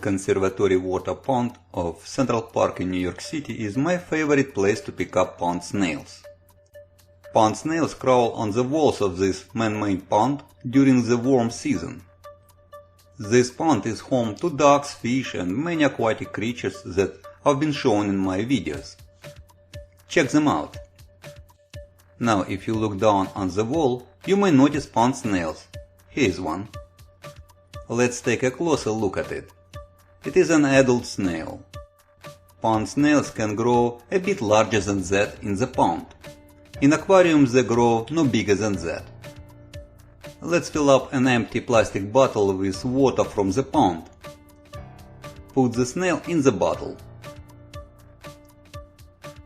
Conservatory Water Pond of Central Park in New York City is my favorite place to pick up pond snails. Pond snails crawl on the walls of this man-made pond during the warm season. This pond is home to ducks, fish and many aquatic creatures that have been shown in my videos. Check them out. Now if you look down on the wall, you may notice pond snails. Here's one. Let's take a closer look at it. It is an adult snail. Pond snails can grow a bit larger than that in the pond. In aquariums they grow no bigger than that. Let's fill up an empty plastic bottle with water from the pond. Put the snail in the bottle.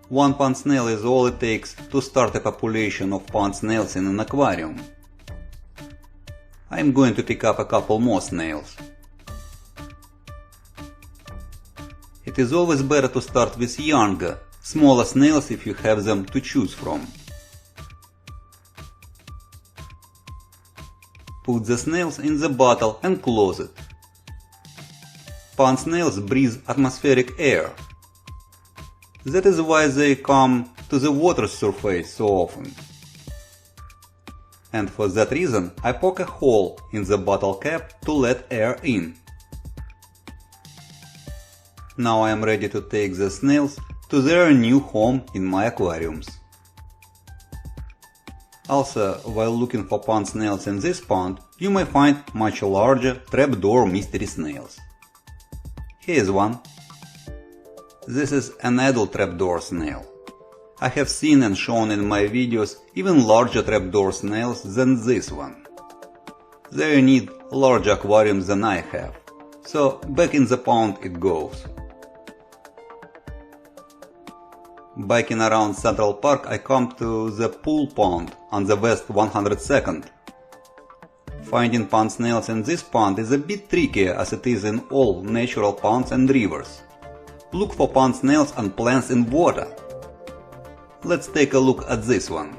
One pond snail is all it takes to start a population of pond snails in an aquarium. I am going to pick up a couple more snails. It is always better to start with younger, smaller snails if you have them to choose from. Put the snails in the bottle and close it. Pond snails breathe atmospheric air. That is why they come to the water surface so often. And for that reason I poke a hole in the bottle cap to let air in. Now I am ready to take the snails to their new home in my aquariums. Also, while looking for pond snails in this pond, you may find much larger trapdoor mystery snails. Here is one. This is an adult trapdoor snail. I have seen and shown in my videos even larger trapdoor snails than this one. They need larger aquariums than I have, so back in the pond it goes. Biking around Central Park I come to the pool pond on the West 102nd. Finding pond snails in this pond is a bit trickier as it is in all natural ponds and rivers. Look for pond snails on plants in water. Let's take a look at this one.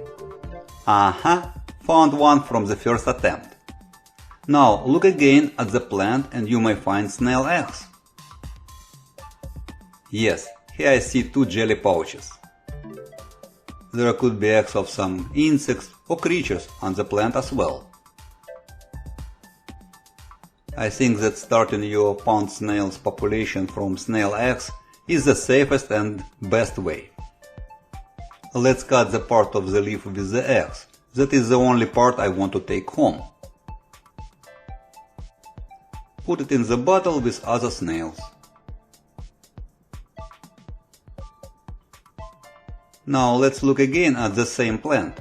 Aha, found one from the first attempt. Now look again at the plant and you may find snail eggs. Yes, here I see two jelly pouches. There could be eggs of some insects or creatures on the plant as well. I think that starting your pond snails population from snail eggs is the safest and best way. Let's cut the part of the leaf with the eggs. That is the only part I want to take home. Put it in the bottle with other snails. Now let's look again at the same plant.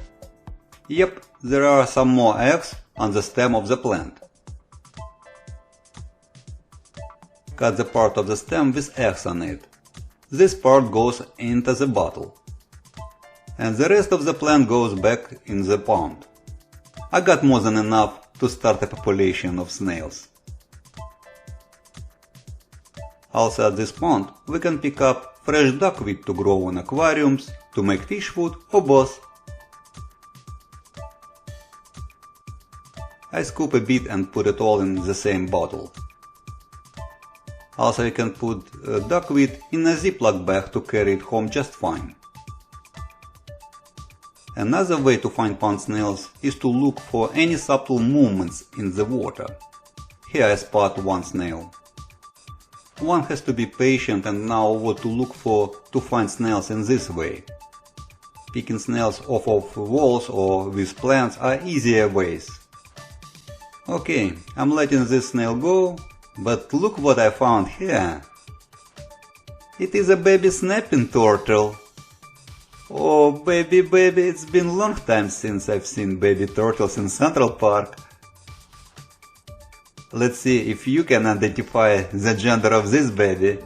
Yep, there are some more eggs on the stem of the plant. Cut the part of the stem with eggs on it. This part goes into the bottle. And the rest of the plant goes back in the pond. I got more than enough to start a population of snails. Also at this pond we can pick up fresh duckweed to grow in aquariums, to make fish food or both. I scoop a bit and put it all in the same bottle. Also you can put duckweed in a Ziploc bag to carry it home just fine. Another way to find pond snails is to look for any subtle movements in the water. Here I spot one snail. One has to be patient and know what to look for to find snails in this way. Picking snails off of walls or with plants are easier ways. Okay, I'm letting this snail go, but look what I found here. It is a baby snapping turtle. Oh baby, it's been a long time since I've seen baby turtles in Central Park. Let's see if you can identify the gender of this baby.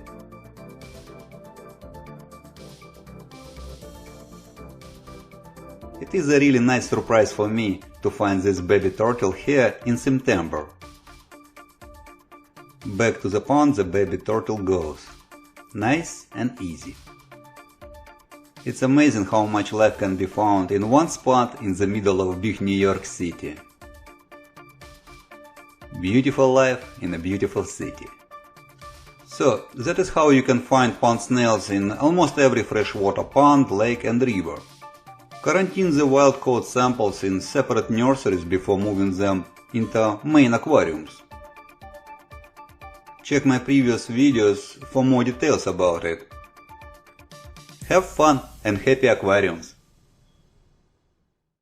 It is a really nice surprise for me to find this baby turtle here in September. Back to the pond the baby turtle goes. Nice and easy. It's amazing how much life can be found in one spot in the middle of big New York City. Beautiful life in a beautiful city. So, that is how you can find pond snails in almost every freshwater pond, lake and river. Quarantine the wild-caught samples in separate nurseries before moving them into main aquariums. Check my previous videos for more details about it. Have fun and happy aquariums!